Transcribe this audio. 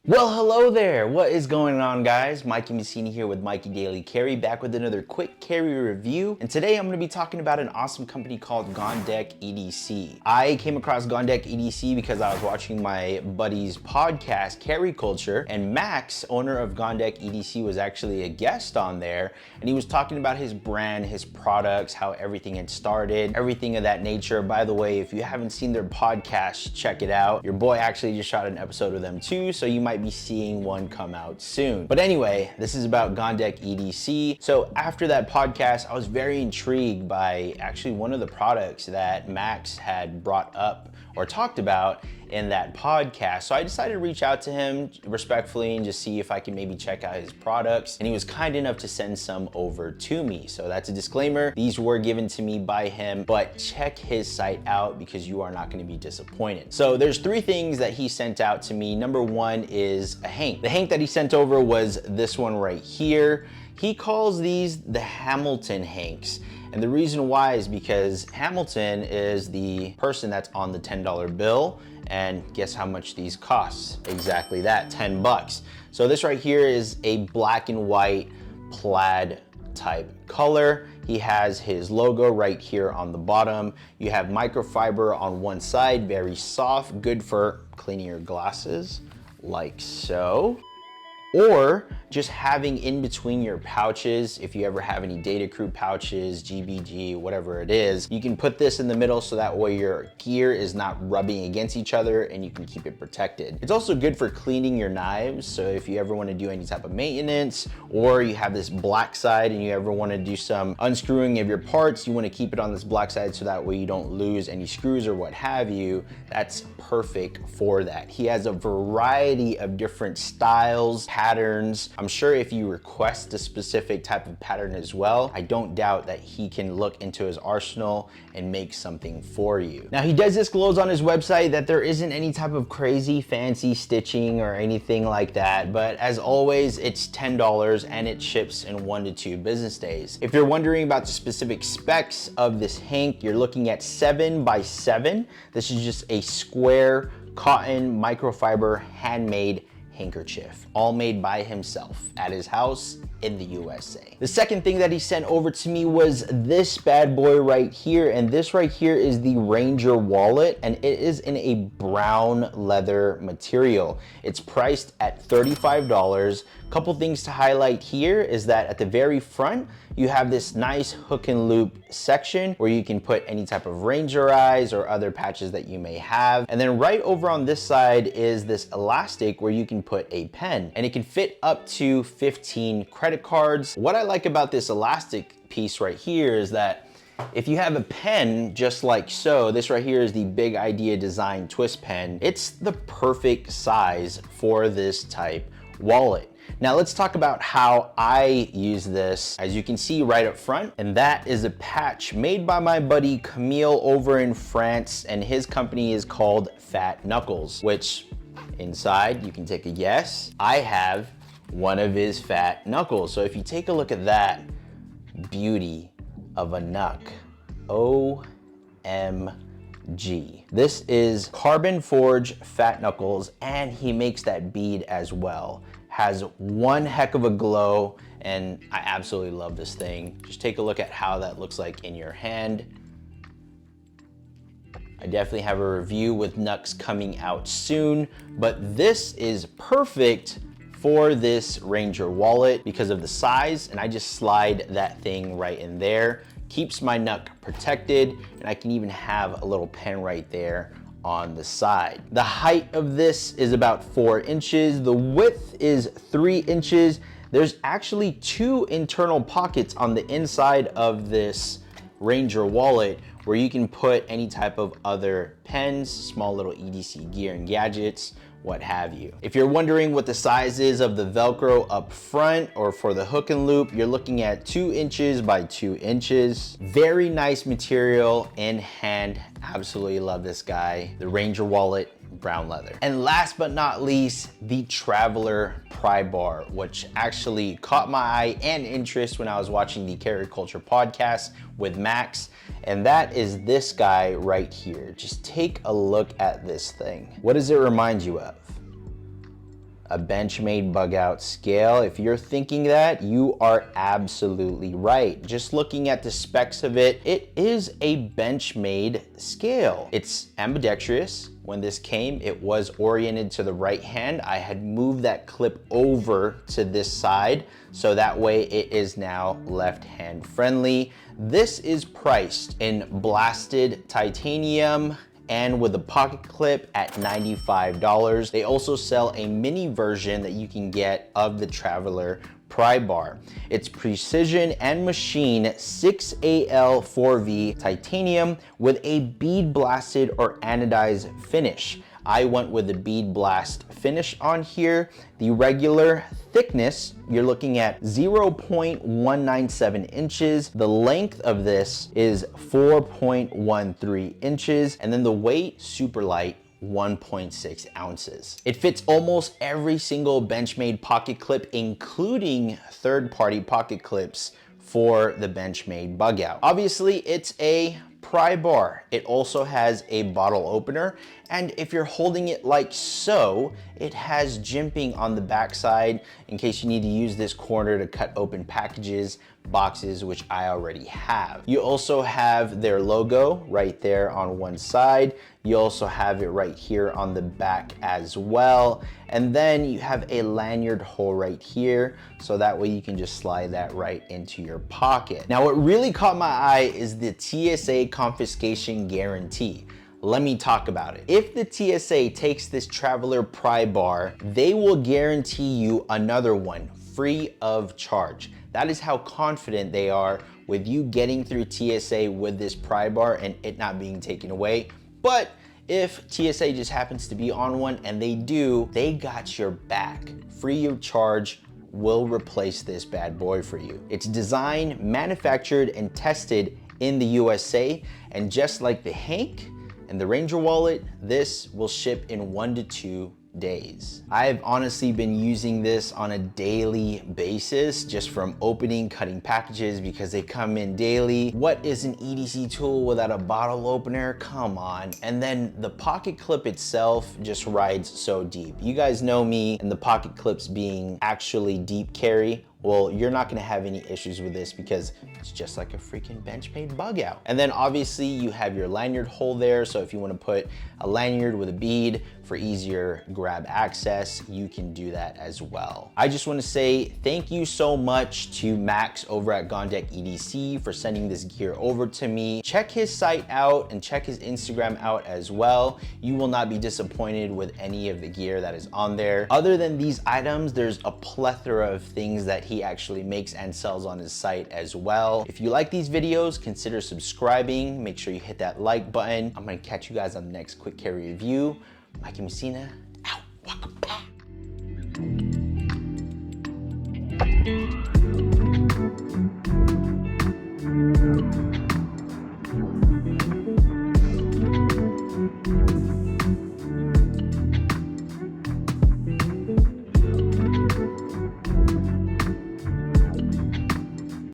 Well, hello there. What is going on, guys? Mikey Messini here with Mikey Daily Carry, back with another quick carry review. And today I'm going to be talking about an awesome company called GondekEDC. I came across GondekEDC because I was watching my buddy's podcast, Carry Culture, and Max, owner of GondekEDC, was actually a guest on there, and he was talking about his brand, his products, how everything had started, everything of that nature. By the way, if you haven't seen their podcast, check it out. Your boy actually just shot an episode with them too, so you might be seeing one come out soon. But anyway, this is about GondekEDC. So after that podcast, I was very intrigued by actually one of the products that Max had brought up or talked about in that podcast. So I decided to reach out to him respectfully and just see if I can maybe check out his products. And he was kind enough to send some over to me. So that's a disclaimer. These were given to me by him, but check his site out because you are not going to be disappointed. So there's three things that he sent out to me. Number one is a hank. The hank that he sent over was this one right here. He calls these the Hamilton hanks. And the reason why is because Hamilton is the person that's on the $10 bill. And guess how much these cost? Exactly that, 10 bucks. So this right here is a black and white plaid type color. He has his logo right here on the bottom. You have microfiber on one side, very soft, good for cleaning your glasses, like so. Or just having in between your pouches, if you ever have any data crew pouches, GBG, whatever it is, you can put this in the middle so that way your gear is not rubbing against each other and you can keep it protected. It's also good for cleaning your knives. So if you ever want to do any type of maintenance, or you have this black side and you ever want to do some unscrewing of your parts, you want to keep it on this black side so that way you don't lose any screws or what have you, that's perfect for that. He has a variety of different styles, patterns. I'm sure if you request a specific type of pattern as well, I don't doubt that he can look into his arsenal and make something for you. Now, he does disclose on his website that there isn't any type of crazy fancy stitching or anything like that, but as always, it's $10 and it ships in 1 to 2 business days. If you're wondering about the specific specs of this hank, you're looking at 7 by 7. This is just a square cotton microfiber handmade handkerchief, all made by himself at his house in the USA. The second thing that he sent over to me was this bad boy right here, and this right here is the Ranger wallet, and it is in a brown leather material. It's priced at $35. Couple things to highlight here is that at the very front, you have this nice hook and loop section where you can put any type of Ranger eyes or other patches that you may have. And then right over on this side is this elastic where you can put a pen, and it can fit up to 15 credit cards. What I like about this elastic piece right here is that if you have a pen just like so, this right here is the Big Idea Design twist pen. It's the perfect size for this type wallet. Now let's talk about how I use this. As you can see right up front, and that is a patch made by my buddy Camille over in France, and his company is called Fat Knuckles, which inside you can take a guess. I have one of his fat knuckles. So if you take a look at that beauty of a knuck, OMG. This is carbon forge fat knuckles, and he makes that bead as well. Has one heck of a glow, and I absolutely love this thing. Just take a look at how that looks like in your hand. I definitely have a review with knucks coming out soon, but this is perfect for this Ranger wallet because of the size, and I just slide that thing right in there. Keeps my knuck protected, and I can even have a little pen right there on the side. The height of this is about 4 inches. The width is 3 inches. There's actually 2 internal pockets on the inside of this Ranger wallet where you can put any type of other pens, small little EDC gear and gadgets, what have you. If you're wondering what the size is of the Velcro up front or for the hook and loop, you're looking at 2 inches by 2 inches. Very nice material in hand. Absolutely love this guy. The Ranger wallet, brown leather. And last but not least, the Traveler pry bar, which actually caught my eye and interest when I was watching the Carry Culture podcast with Max. And that is this guy right here. Just take a look at this thing. What does it remind you of? a Benchmade bug out scale. If you're thinking that, you are absolutely right. Just looking at the specs of it, it is a Benchmade scale. It's ambidextrous. When this came, it was oriented to the right hand. I had moved that clip over to this side, so that way it is now left hand friendly. This is priced in blasted titanium and with a pocket clip at $95. They also sell a mini version that you can get of the Traveler pry bar. It's precision and machine 6AL4V titanium with a bead blasted or anodized finish. I went with the bead blast finish on here. The regular thickness, you're looking at 0.197 inches. The length of this is 4.13 inches. And then the weight, super light, 1.6 ounces. It fits almost every single Benchmade pocket clip, including third-party pocket clips for the Benchmade bug out. Obviously, it's a pry bar. It also has a bottle opener, and if you're holding it like so, it has jimping on the backside in case you need to use this corner to cut open packages, boxes, which I already have. You also have their logo right there on one side. You also have it right here on the back as well. And then you have a lanyard hole right here, so that way you can just slide that right into your pocket. Now, what really caught my eye is the TSA confiscation guarantee. Let me talk about it. If the TSA takes this Traveler pry bar, they will guarantee you another one free of charge. That is how confident they are with you getting through TSA with this pry bar and it not being taken away. But if TSA just happens to be on one, and they do, they got your back. Free of charge, will replace this bad boy for you. It's designed, manufactured, and tested in the USA, and just like the Hank and the Ranger wallet, this will ship in 1 to 2 days. I've honestly been using this on a daily basis, just from opening, cutting packages, because they come in daily. What is an EDC tool without a bottle opener? Come on. And then the pocket clip itself just rides so deep. You guys know me and the pocket clips being actually deep carry. Well, you're not gonna have any issues with this because it's just like a freaking Benchmade bug out. And then obviously you have your lanyard hole there. So if you wanna put a lanyard with a bead for easier grab access, you can do that as well. I just wanna say thank you so much to Max over at GondekEDC for sending this gear over to me. Check his site out and check his Instagram out as well. You will not be disappointed with any of the gear that is on there. Other than these items, there's a plethora of things that he actually makes and sells on his site as well. If you like these videos, consider subscribing. Make sure you hit that like button. I'm gonna catch you guys on the next quick carry review. Mikey Messina, out, welcome back.